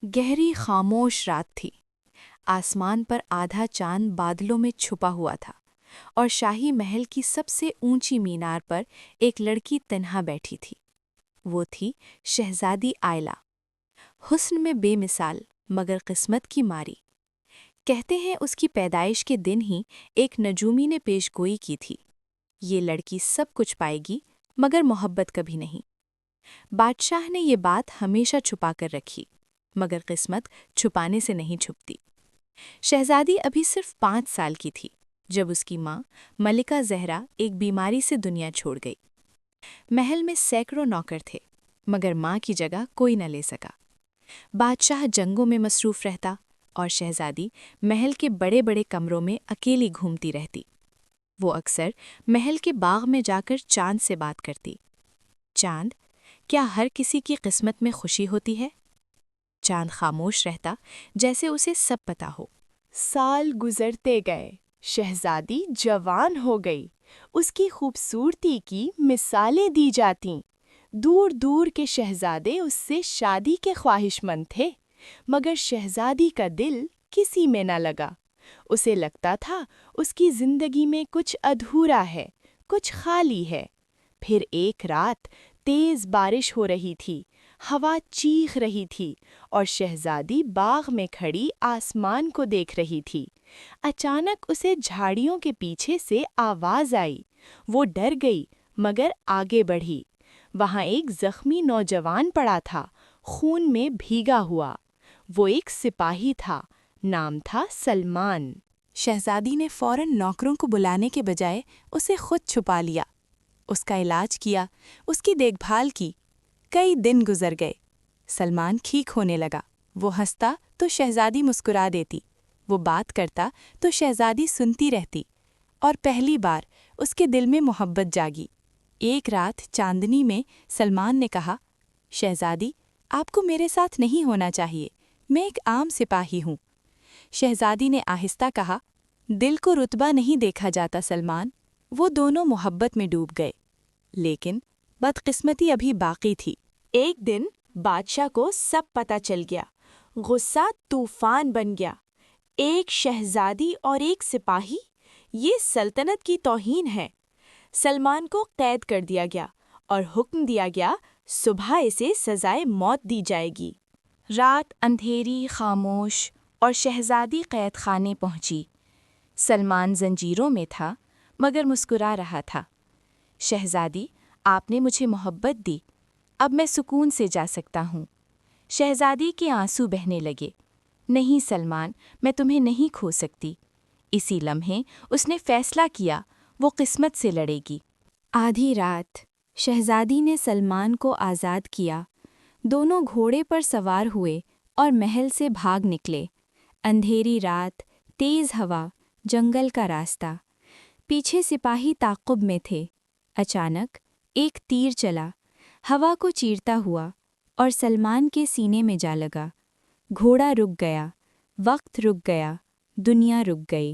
گہری خاموش رات تھی۔ آسمان پر آدھا چاند بادلوں میں چھپا ہوا تھا اور شاہی محل کی سب سے اونچی مینار پر ایک لڑکی تنہا بیٹھی تھی۔ وہ تھی شہزادی آئلہ، حسن میں بے مثال مگر قسمت کی ماری۔ کہتے ہیں اس کی پیدائش کے دن ہی ایک نجومی نے پیش گوئی کی تھی، یہ لڑکی سب کچھ پائے گی مگر محبت کبھی نہیں۔ بادشاہ نے یہ بات ہمیشہ چھپا کر رکھی، مگر قسمت چھپانے سے نہیں چھپتی۔ شہزادی ابھی صرف 5 سال کی تھی جب اس کی ماں ملکہ زہرا ایک بیماری سے دنیا چھوڑ گئی۔ محل میں سینکڑوں نوکر تھے مگر ماں کی جگہ کوئی نہ لے سکا۔ بادشاہ جنگوں میں مصروف رہتا اور شہزادی محل کے بڑے بڑے کمروں میں اکیلی گھومتی رہتی۔ وہ اکثر محل کے باغ میں جا کر چاند سے بات کرتی۔ چاند، کیا ہر کسی کی قسمت میں خوشی ہوتی ہے؟ چاند خاموش رہتا جیسے اسے سب پتا ہو۔ سال گزرتے گئے، شہزادی جوان ہو گئی، اس کی خوبصورتی کی مثالیں دی جاتیں۔ دور دور کے شہزادے اس سے شادی کے خواہش مند تھے، مگر شہزادی کا دل کسی میں نہ لگا۔ اسے لگتا تھا اس کی زندگی میں کچھ ادھورا ہے، کچھ خالی ہے۔ پھر ایک رات تیز بارش ہو رہی تھی، ہوا چیخ رہی تھی اور شہزادی باغ میں کھڑی آسمان کو دیکھ رہی تھی۔ اچانک اسے جھاڑیوں کے پیچھے سے آواز آئی۔ وہ ڈر گئی مگر آگے بڑھی۔ وہاں ایک زخمی نوجوان پڑا تھا، خون میں بھیگا ہوا۔ وہ ایک سپاہی تھا، نام تھا سلمان۔ شہزادی نے فوراً نوکروں کو بلانے کے بجائے اسے خود چھپا لیا۔ اس کا علاج کیا، اس کی دیکھ بھال کی۔ کئی دن گزر گئے، سلمان ٹھیک ہونے لگا۔ وہ ہنستا تو شہزادی مسکرا دیتی، وہ بات کرتا تو شہزادی سنتی رہتی، اور پہلی بار اس کے دل میں محبت جاگی۔ ایک رات چاندنی میں سلمان نے کہا، شہزادی، آپ کو میرے ساتھ نہیں ہونا چاہیے، میں ایک عام سپاہی ہوں۔ شہزادی نے آہستہ کہا، دل کو رتبہ نہیں دیکھا جاتا سلمان۔ وہ دونوں محبت میں ڈوب گئے، لیکن بدقسمتی ابھی باقی تھی۔ ایک دن بادشاہ کو سب پتہ چل گیا، غصہ طوفان بن گیا۔ ایک شہزادی اور ایک سپاہی، یہ سلطنت کی توہین ہے۔ سلمان کو قید کر دیا گیا اور حکم دیا گیا صبح اسے سزائے موت دی جائے گی۔ رات اندھیری، خاموش اور شہزادی قید خانے پہنچی۔ سلمان زنجیروں میں تھا مگر مسکرا رہا تھا۔ شہزادی، آپ نے مجھے محبت دی، اب میں سکون سے جا سکتا ہوں۔ شہزادی کے آنسو بہنے لگے۔ نہیں سلمان، میں تمہیں نہیں کھو سکتی۔ اسی لمحے اس نے فیصلہ کیا، وہ قسمت سے لڑے گی۔ آدھی رات شہزادی نے سلمان کو آزاد کیا۔ دونوں گھوڑے پر سوار ہوئے اور محل سے بھاگ نکلے۔ اندھیری رات، تیز ہوا، جنگل کا راستہ، پیچھے سپاہی تعاقب میں تھے۔ اچانک ایک تیر چلا، ہوا کو چیرتا ہوا اور سلمان کے سینے میں جا لگا۔ گھوڑا رک گیا، وقت رک گیا، دنیا رک گئی۔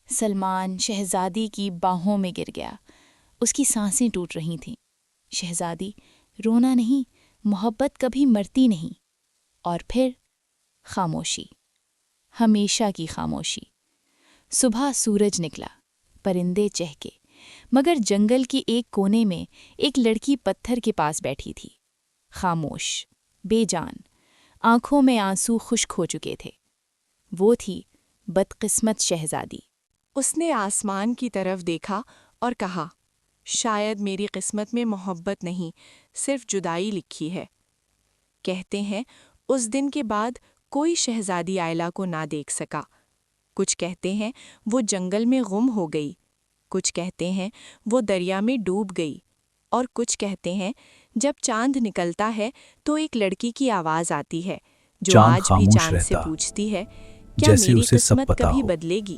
سلمان شہزادی کی باہوں میں گر گیا، اس کی سانسیں ٹوٹ رہی تھیں۔ شہزادی، رونا نہیں، محبت کبھی مرتی نہیں۔ اور پھر خاموشی، ہمیشہ کی خاموشی۔ صبح سورج نکلا، پرندے چہکے، مگر جنگل کی ایک کونے میں ایک لڑکی پتھر کے پاس بیٹھی تھی، خاموش، بے جان، آنکھوں میں آنسو خشک ہو چکے تھے۔ وہ تھی بدقسمت شہزادی۔ اس نے آسمان کی طرف دیکھا اور کہا، شاید میری قسمت میں محبت نہیں، صرف جدائی لکھی ہے۔ کہتے ہیں اس دن کے بعد کوئی شہزادی آئلہ کو نہ دیکھ سکا۔ کچھ کہتے ہیں وہ جنگل میں گم ہو گئی، کچھ کہتے ہیں وہ دریا میں ڈوب گئی، اور کچھ کہتے ہیں جب چاند نکلتا ہے تو ایک لڑکی کی آواز آتی ہے جو آج بھی چاند سے پوچھتی ہے، کیا میری قسمت کبھی بدلے گی؟